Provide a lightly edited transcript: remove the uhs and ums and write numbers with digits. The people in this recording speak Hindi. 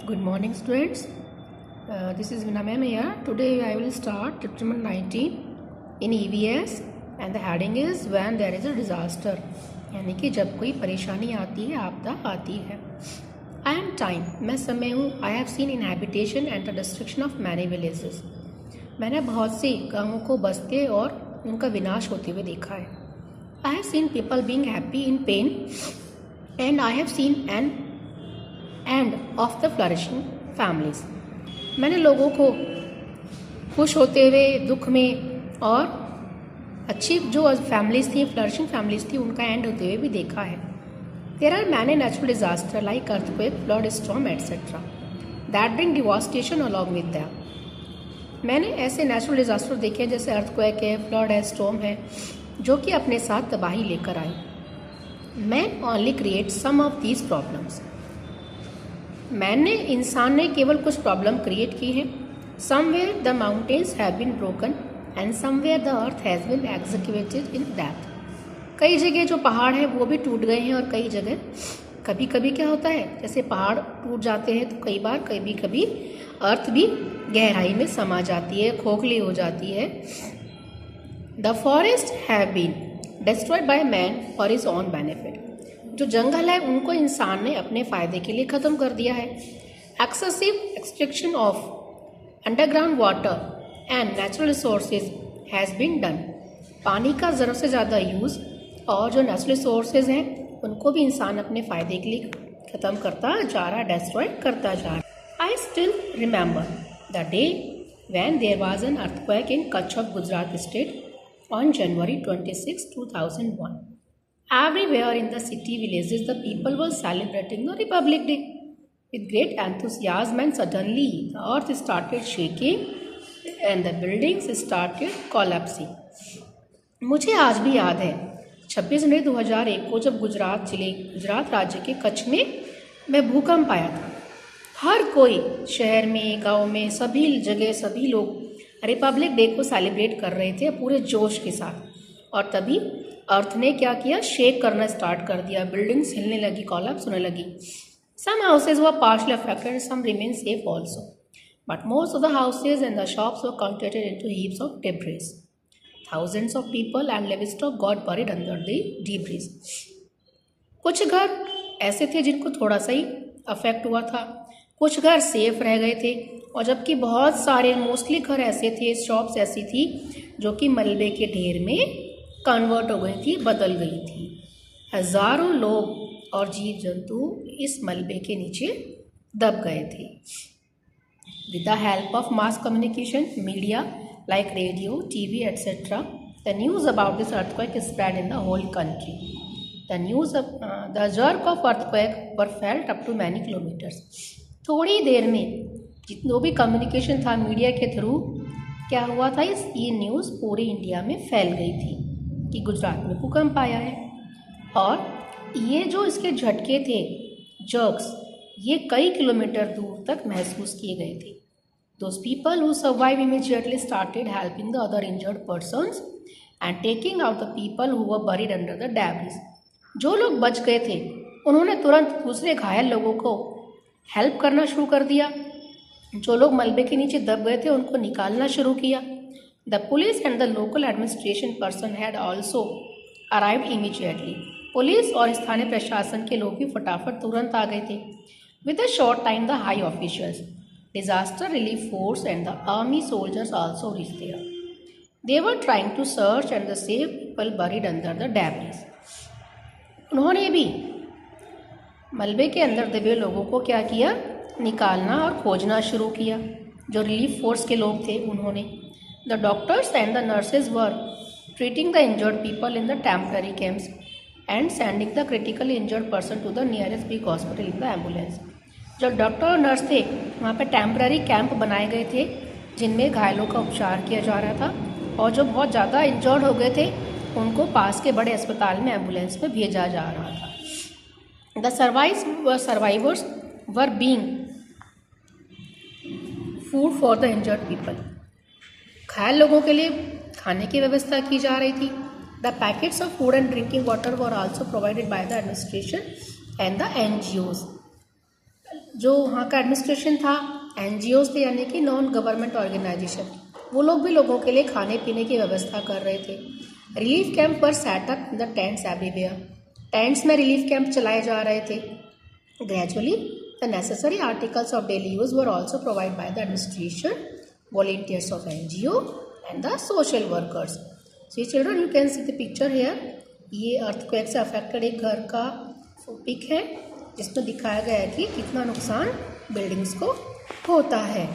Good morning, students. This is Veena ma'am here. Today I will start chapter number 19 in EVS and the heading is when there is a disaster. यानी कि जब कोई परेशानी आती है, आपदा आती है. I am time. मैं समय हूँ. I have seen inhabitation and the destruction of many villages. मैंने बहुत से गाँवों को बसते और उनका विनाश होते हुए देखा है. I have seen people being happy in pain and I have seen an end of the flourishing families. मैंने लोगों को खुश होते हुए दुख में और अच्छी जो फैमिलीज थी, फ्लरिशिंग फैमिलीज थी, उनका एंड होते हुए भी देखा है. There are many natural disaster like earthquake, flood, storm etcetera that bring devastation along with them. मैंने ऐसे नेचुरल डिजास्टर देखे हैं जैसे अर्थक्वेक है, फ्लड है, स्टॉर्म है, जो कि अपने साथ तबाही लेकर आए. Man only create some of these problems. इंसान ने केवल कुछ प्रॉब्लम क्रिएट की है. Somewhere the mountains have been broken and somewhere the earth has been executed in that. कई जगह जो पहाड़ हैं वो भी टूट गए हैं और कई जगह कभी कभी क्या होता है, जैसे पहाड़ टूट जाते हैं तो कई बार कभी अर्थ भी गहराई में समा जाती है, खोखली हो जाती है. The forest have been destroyed by man for his own benefit. जो जंगल है उनको इंसान ने अपने फ़ायदे के लिए ख़त्म कर दिया है. Excessive extraction of underground water and natural resources has been done. पानी का ज़रूरत से ज़्यादा यूज़ और जो नेचुरल रिसोर्सेज हैं उनको भी इंसान अपने फ़ायदे के लिए ख़त्म करता जा रहा है, डिस्ट्रॉय करता जा रहा है. I still remember the day when there was an earthquake in Kutch of Gujarat state on January 26, 2001. Everywhere in the city villages, the people were celebrating the Republic Day with great enthusiasm, and suddenly the earth started shaking and the buildings started collapsing. मुझे आज भी याद है 26 जनवरी 2001 को जब गुजरात राज्य के कच्छ में भूकंप आया था. हर कोई शहर में, गांव में, सभी जगह सभी लोग रिपब्लिक डे को सेलिब्रेट कर रहे थे पूरे जोश के साथ. और तभी अर्थ ने क्या किया, शेक करना स्टार्ट कर दिया. बिल्डिंग्स हिलने लगी, कॉलैप्स होने लगी. Some houses were partially affected, some remain safe also, but most of the houses and the shops were converted into heaps of debris. Thousands of people and livestock got buried under the debris. कुछ घर ऐसे थे जिनको थोड़ा सा ही अफेक्ट हुआ था, कुछ घर सेफ रह गए थे, और जबकि बहुत सारे मोस्टली घर ऐसे थे, शॉप्स ऐसी थी जो कि मलबे के ढेर में कन्वर्ट हो गई थी, बदल गई थी. हजारों लोग और जीव जंतु इस मलबे के नीचे दब गए थे. With the help of mass communication media like radio, TV etcetera, the news about this earthquake spread in the whole country. The jerk of earthquake were felt up to many kilometres. थोड़ी देर में जितना भी कम्युनिकेशन था मीडिया के थ्रू, क्या हुआ था, ये न्यूज़ पूरे इंडिया में फैल गई थी कि गुजरात में भूकंप आया है. और ये जो इसके झटके थे, जर्क्स, ये कई किलोमीटर दूर तक महसूस किए गए थे. Those people who survive immediately started helping the other injured persons and taking out the people who were buried under the debris. जो लोग बच गए थे उन्होंने तुरंत दूसरे घायल लोगों को हेल्प करना शुरू कर दिया. जो लोग मलबे के नीचे दब गए थे उनको निकालना शुरू किया. The police and the local administration person had also arrived immediately. Police और स्थानीय प्रशासन के लोग भी फटाफट तुरंत आ गए थे. With a short time the high officials, disaster relief force and the army soldiers also reach there. They were trying to search and the save people buried under the debris. उन्होंने भी मलबे के अंदर दबे लोगों को क्या किया, निकालना और खोजना शुरू किया. जो रिलीफ फोर्स के लोग थे उन्होंने. The doctors and the nurses were treating the injured people in the temporary camps and sending the critically injured person to the nearest big hospital in the ambulance. जो डॉक्टर और नर्स थे वहाँ पे टेम्पररी कैंप बनाए गए थे जिनमें घायलों का उपचार किया जा रहा था, और जो बहुत ज़्यादा इंजर्ड हो गए थे उनको पास के बड़े अस्पताल में एम्बुलेंस में भेजा जा रहा था. The survivors were being food for the injured people. घायल लोगों के लिए खाने की व्यवस्था की जा रही थी. The packets of food and drinking water were also provided by the administration and the NGOs. जो वहाँ का एडमिनिस्ट्रेशन था, NGOs थे यानी कि नॉन गवर्नमेंट ऑर्गेनाइजेशन, वो लोग भी लोगों के लिए खाने पीने की व्यवस्था कर रहे थे। रिलीफ कैंप पर setup the tents everywhere, tents में रिलीफ कैंप चलाए जा रहे थे। Gradually the necessary articles of daily use were also provide by the administration, volunteers of NGO and the social workers. So children, you can see the picture here. ये अर्थक्वेक से अफेक्टेड एक घर का पिक है जिसमें दिखाया गया है कि कितना नुकसान बिल्डिंग्स को होता है।